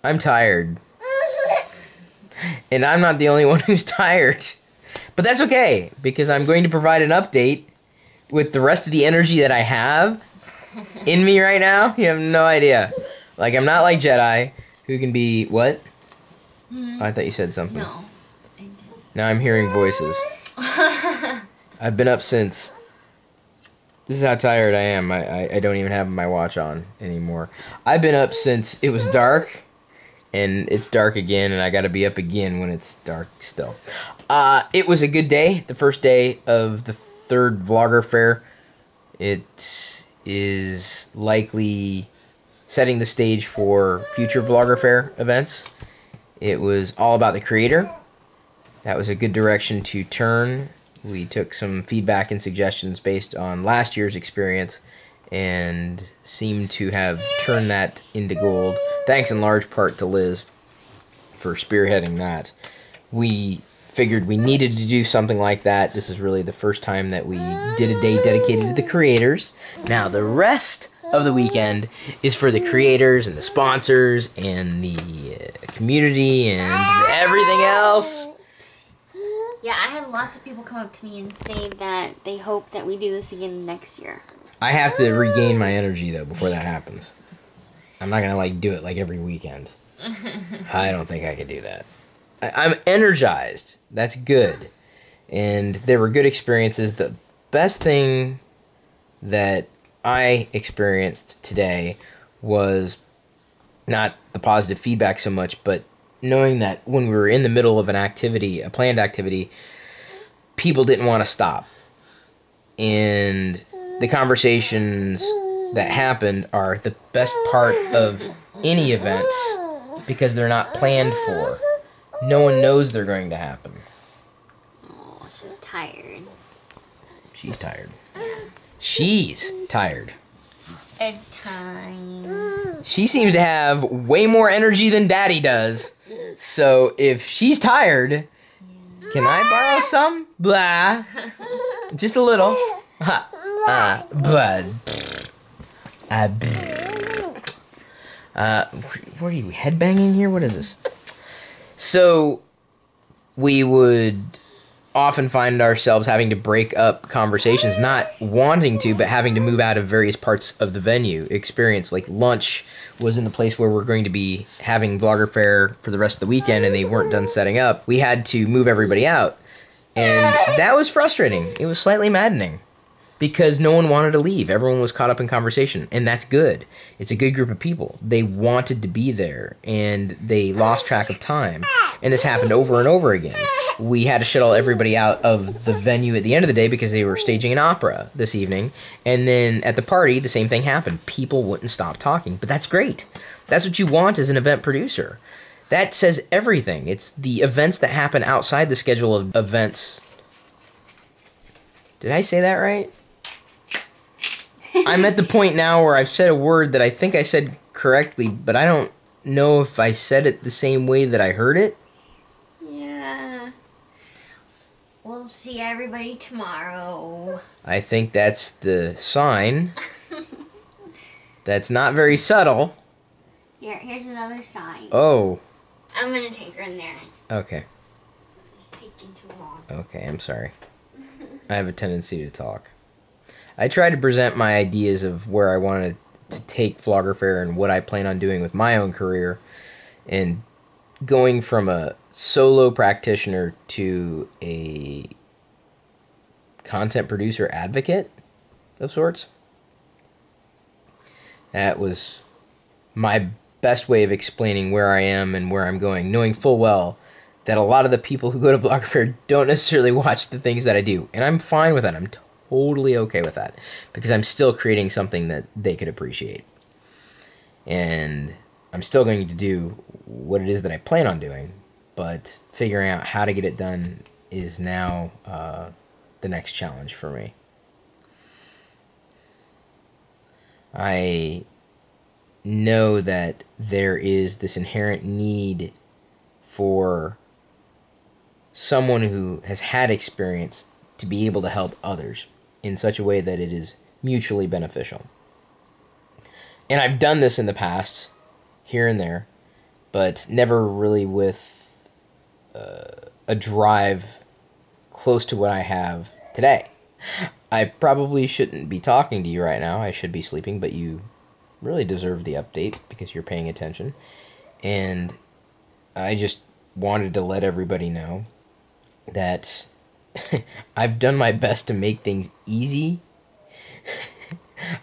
I'm tired. And I'm not the only one who's tired. But that's okay, because I'm going to provide an update with the rest of the energy that I have in me right now. You have no idea. Like, I'm not like Jedi, who can be... What? Oh, I thought you said something. No. Now I'm hearing voices. I've been up since... This is how tired I am. I don't even have my watch on anymore. I've been up since it was dark, and it's dark again, and I gotta be up again when it's dark still. It was a good day, the first day of the third VloggerFair. It is likely setting the stage for future VloggerFair events. It was all about the creator. That was a good direction to turn. We took some feedback and suggestions based on last year's experience and seemed to have turned that into gold. Thanks in large part to Liz for spearheading that. We figured we needed to do something like that. This is really the first time that we did a day dedicated to the creators. Now the rest of the weekend is for the creators and the sponsors and the community and everything else. Yeah, I had lots of people come up to me and say that they hope that we do this again next year. I have to regain my energy, though, before that happens. I'm not going to, like, do it, like, every weekend. I don't think I could do that. I'm energized. That's good. And there were good experiences. The best thing that I experienced today was not the positive feedback so much, but knowing that when we were in the middle of an activity, a planned activity, people didn't want to stop. And the conversations that happened are the best part of any event because they're not planned for. No one knows they're going to happen. Oh, she's tired. She's tired. She's tired. Bedtime. She seems to have way more energy than Daddy does. So if she's tired, can I borrow some? Blah. Just a little. Bud. What are you, headbanging here? What is this? So we would often find ourselves having to break up conversations, not wanting to, but having to move out of various parts of the venue experience. Like lunch was in the place where we're going to be having VloggerFair for the rest of the weekend, and they weren't done setting up. We had to move everybody out, and that was frustrating. It was slightly maddening because no one wanted to leave. Everyone was caught up in conversation, and that's good. It's a good group of people. They wanted to be there, and they lost track of time, and this happened over and over again. We had to shuttle everybody out of the venue at the end of the day because they were staging an opera this evening. And then at the party, the same thing happened. People wouldn't stop talking, but that's great. That's what you want as an event producer. That says everything. It's the events that happen outside the schedule of events. Did I say that right? I'm at the point now where I've said a word that I think I said correctly, but I don't know if I said it the same way that I heard it. We'll see everybody tomorrow. I think that's the sign. That's not very subtle. Here's another sign. Oh. I'm gonna take her in there. Okay. It's taking too long. Okay, I'm sorry. I have a tendency to talk. I try to present my ideas of where I wanted to take VloggerFair and what I plan on doing with my own career, and going from a solo practitioner to a content producer advocate of sorts. That was my best way of explaining where I am and where I'm going, knowing full well that a lot of the people who go to VloggerFair don't necessarily watch the things that I do. And I'm fine with that. I'm totally okay with that because I'm still creating something that they could appreciate. And I'm still going to do what it is that I plan on doing, but figuring out how to get it done is now the next challenge for me. I know that there is this inherent need for someone who has had experience to be able to help others in such a way that it is mutually beneficial. And I've done this in the past, here and there, but never really with a drive close to what I have today. I probably shouldn't be talking to you right now. I should be sleeping, but you really deserve the update because you're paying attention. And I just wanted to let everybody know that I've done my best to make things easy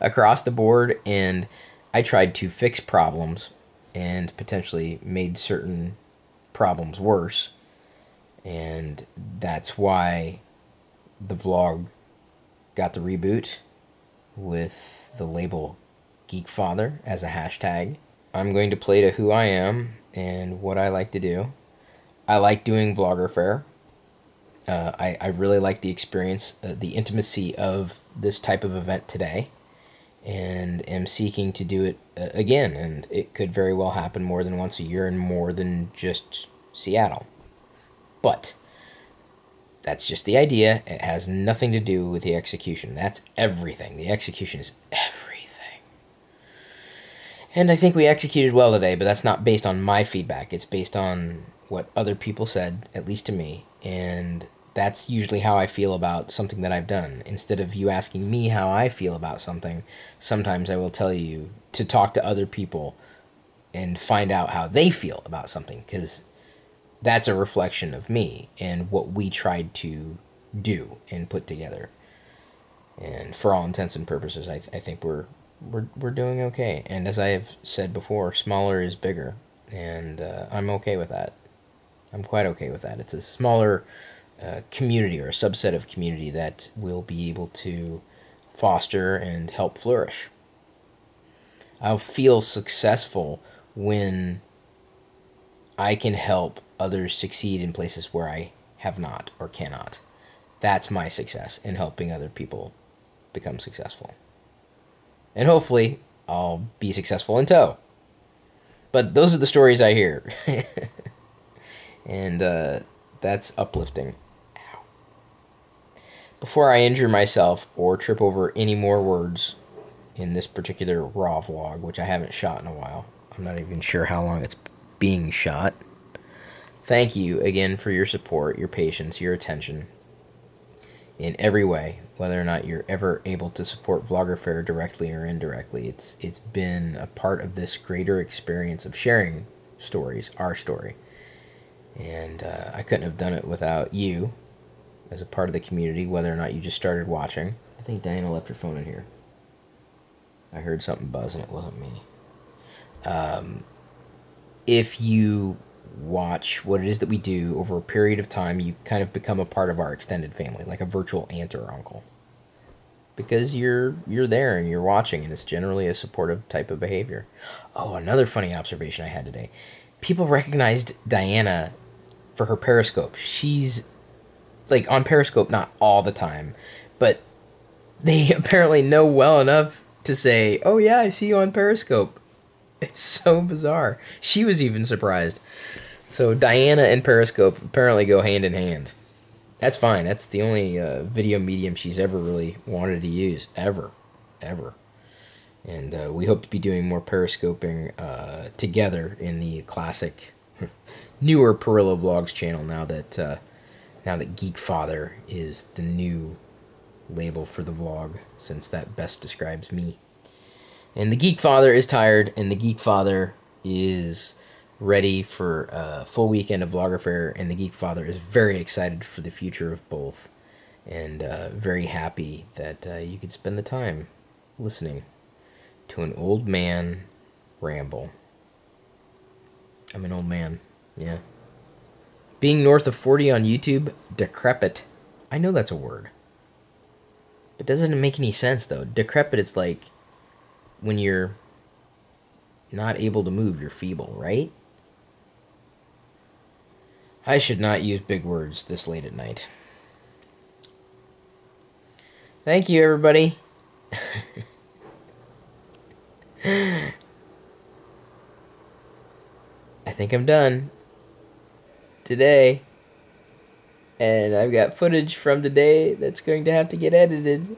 across the board, and I tried to fix problems and potentially made certain problems worse. And that's why the vlog got the reboot with the label GeekFather as a hashtag. I'm going to play to who I am and what I like to do. I like doing VloggerFair. I really like the experience, the intimacy of this type of event today, and am seeking to do it again, and it could very well happen more than once a year and more than just Seattle. But that's just the idea. It has nothing to do with the execution. That's everything. The execution is everything. And I think we executed well today, but that's not based on my feedback. It's based on what other people said, at least to me, and that's usually how I feel about something that I've done. Instead of you asking me how I feel about something, sometimes I will tell you to talk to other people and find out how they feel about something, because that's a reflection of me and what we tried to do and put together. And for all intents and purposes, I think we're doing okay. And as I have said before, smaller is bigger, and I'm okay with that. I'm quite okay with that. It's a smaller community, or a subset of community, that will be able to foster and help flourish. I'll feel successful when I can help others succeed in places where I have not or cannot. That's my success, in helping other people become successful. And hopefully I'll be successful in tow. But those are the stories I hear. And that's uplifting. Ow. Before I injure myself or trip over any more words in this particular raw vlog, which I haven't shot in a while, I'm not even sure how long it's being shot. Thank you again for your support, your patience, your attention in every way, whether or not you're ever able to support VloggerFair directly or indirectly. It's been a part of this greater experience of sharing stories, our story. And I couldn't have done it without you as a part of the community, whether or not you just started watching. I think Diana left her phone in here. I heard something buzz and it wasn't me. If you watch what it is that we do over a period of time, you kind of become a part of our extended family, like a virtual aunt or uncle, because you're there and you're watching, and it's generally a supportive type of behavior. Oh, another funny observation I had today. People recognized Diana for her Periscope. She's like on Periscope not all the time, but they apparently know well enough to say, "Oh yeah, I see you on Periscope." It's so bizarre. She was even surprised. So Diana and Periscope apparently go hand in hand. That's fine. That's the only video medium she's ever really wanted to use. Ever. And we hope to be doing more Periscoping together in the classic, newer Pirillo Vlogs channel, now that GeekFather is the new label for the vlog, since that best describes me. And the GeekFather is tired, and the GeekFather is ready for a full weekend of VloggerFair, and the GeekFather is very excited for the future of both, and very happy that you could spend the time listening to an old man ramble. I'm an old man, yeah. Being north of 40 on YouTube, decrepit. I know that's a word. It doesn't make any sense, though. Decrepit, it's like when you're not able to move, you're feeble, right? I should not use big words this late at night. Thank you, everybody. I think I'm done today. And I've got footage from today that's going to have to get edited.